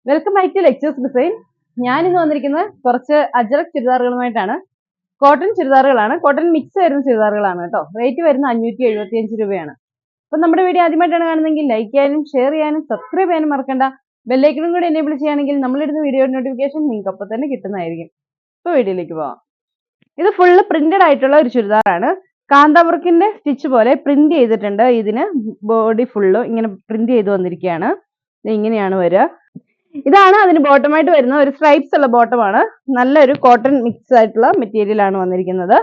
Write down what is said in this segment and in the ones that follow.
Welcome back to lectures design. ഞാൻ ഇന്ന് വന്നിരിക്കുന്നത് കുറച്ച് അജറക് ചുരിദാറുകളുമായിട്ടാണ്. കോട്ടൺ ചുരിദാറുകളാണ്, കോട്ടൺ മിക്സ് വരുന്ന ചുരിദാറുകളാണ് കേട്ടോ. റേറ്റ് വരുന്ന 575 രൂപയാണ്. അപ്പൊ നമ്മുടെ വീഡിയോ ആദ്യമായിട്ടാണ് കാണുന്നതെങ്കിൽ ലൈക്ക് ചെയ്യാനും ഷെയർ ചെയ്യാനും സബ്സ്ക്രൈബ് ചെയ്യാനും മറക്കണ്ട. ബെല്ലൈക്കണും കൂടി എനേബിൾ ചെയ്യുകയാണെങ്കിൽ നമ്മളിടുന്ന വീഡിയോയുടെ നോട്ടിഫിക്കേഷൻ നിങ്ങൾക്ക് അപ്പോൾ തന്നെ കിട്ടുന്നതായിരിക്കും. ഇപ്പൊ വീഡിയോയിലേക്ക് പോവാം. ഇത് ഫുള്ള് പ്രിന്റഡ് ആയിട്ടുള്ള ഒരു ചുരിദാറാണ്. കാന്താവർക്കിന്റെ സ്റ്റിച്ച് പോലെ പ്രിന്റ് ചെയ്തിട്ടുണ്ട്. ഇതിന് ബോഡി ഫുള്ള് ഇങ്ങനെ പ്രിന്റ് ചെയ്ത് വന്നിരിക്കുകയാണ്. ഇങ്ങനെയാണ് വരിക. ഇതാണ് അതിന് ബോട്ടമായിട്ട് വരുന്ന ഒരു സ്ട്രൈപ്സ് ഉള്ള ബോട്ടമാണ്. നല്ലൊരു കോട്ടൺ മിക്സ് ആയിട്ടുള്ള മെറ്റീരിയൽ ആണ് വന്നിരിക്കുന്നത്.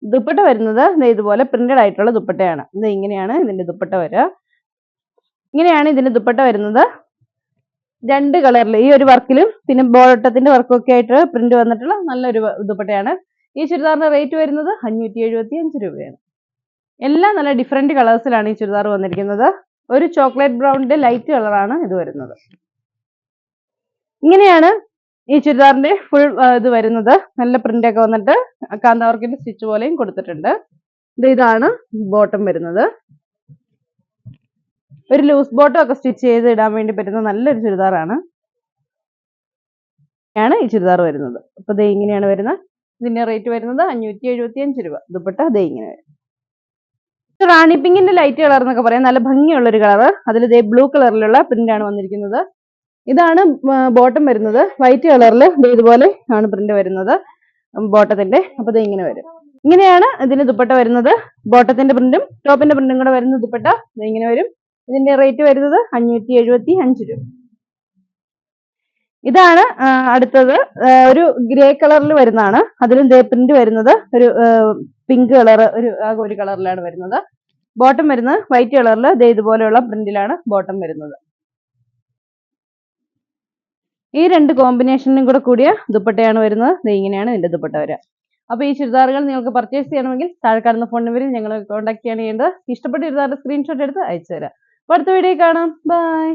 ദുപ്പട്ട വരുന്നത് ഇതുപോലെ പ്രിന്റഡ് ആയിട്ടുള്ള ദുപ്പട്ടയാണ്. ഇത് ഇങ്ങനെയാണ് ഇതിന്റെ ദുപ്പട്ട വരിക. ഇങ്ങനെയാണ് ഇതിന്റെ ദുപ്പട്ട വരുന്നത്. രണ്ട് കളറിൽ ഈ ഒരു വർക്കിലും പിന്നെ ബോട്ടത്തിന്റെ വർക്കും ഒക്കെ ആയിട്ട് പ്രിന്റ് വന്നിട്ടുള്ള നല്ലൊരു ദുപ്പട്ടയാണ്. ഈ ചുരിദാറിന്റെ റേറ്റ് വരുന്നത് 575 രൂപയാണ്. എല്ലാം നല്ല ഡിഫറെന്റ് കളേഴ്സിലാണ് ഈ ചുരിദാർ വന്നിരിക്കുന്നത്. ഒരു ചോക്ലേറ്റ് ബ്രൗണിന്റെ ലൈറ്റ് കളറാണ് ഇത് വരുന്നത്. ഇങ്ങനെയാണ് ഈ ചുരിദാറിന്റെ ഫുൾ ഇത് വരുന്നത്. നല്ല പ്രിന്റ് ഒക്കെ വന്നിട്ട് കാന്താവർക്കിന്റെ സ്റ്റിച്ച് പോലെയും കൊടുത്തിട്ടുണ്ട്. ഇതാണ് ബോട്ടം വരുന്നത്. ഒരു ലൂസ് ബോട്ടം ഒക്കെ സ്റ്റിച്ച് ചെയ്ത് ഇടാൻ വേണ്ടി പറ്റുന്ന നല്ലൊരു ചുരിദാറാണ് ഈ ചുരിദാർ വരുന്നത്. അപ്പൊ ദേ ഇങ്ങനെയാണ് വരുന്നത്. ഇതിന്റെ റേറ്റ് വരുന്നത് 575 രൂപ. ദുപ്പട്ട ദേ ഇങ്ങനെ വരും. റാണി പിങ്കിന്റെ ലൈറ്റ് കളർ എന്നൊക്കെ പറയാം. നല്ല ഭംഗിയുള്ള ഒരു കളർ. അതിൽ ദേ ബ്ലൂ കളറിലുള്ള പ്രിന്റ് ആണ് വന്നിരിക്കുന്നത്. ഇതാണ് ബോട്ടം വരുന്നത്. വൈറ്റ് കളറിൽ ഇതുപോലെ ആണ് പ്രിന്റ് വരുന്നത് ബോട്ടത്തിന്റെ. അപ്പൊ ഇത് ഇങ്ങനെ വരും. ഇങ്ങനെയാണ് ഇതിന് ദുപ്പട്ട വരുന്നത്. ബോട്ടത്തിന്റെ പ്രിന്റും ടോപ്പിന്റെ പ്രിന്റും കൂടെ വരുന്ന ദുപ്പട്ട ഇങ്ങനെ വരും. ഇതിന്റെ റേറ്റ് വരുന്നത് 575 രൂപ. ഇതാണ് അടുത്തത്. ഒരു ഗ്രേ കളറിൽ വരുന്നതാണ്. അതിലും പ്രിന്റ് വരുന്നത് ഒരു പിങ്ക് കളർ, ഒരു കളറിലാണ് വരുന്നത്. ബോട്ടം വരുന്നത് വൈറ്റ് കളറിൽ ഇതുപോലെയുള്ള പ്രിന്റിലാണ് ബോട്ടം വരുന്നത്. ഈ രണ്ട് കോമ്പിനേഷനും കൂടെ കൂടിയ ദുപ്പട്ടയാണ് വരുന്നത്. ഇങ്ങനെയാണ് ഇതിന്റെ ദുപ്പട്ട വരിക. അപ്പൊ ഈ ചുരിദാറുകൾ നിങ്ങൾക്ക് പർച്ചേസ് ചെയ്യണമെങ്കിൽ താഴെ കാണുന്ന ഫോൺ നമ്പറിൽ ഞങ്ങളെ കോൺടാക്ട് ചെയ്യേണ്ടത്. ഇഷ്ടപ്പെട്ട ചുരിദാറിന്റെ സ്ക്രീൻഷോട്ട് എടുത്ത് അയച്ചു തരാം. അപ്പൊ അടുത്ത വീഡിയോ കാണാം. ബൈ.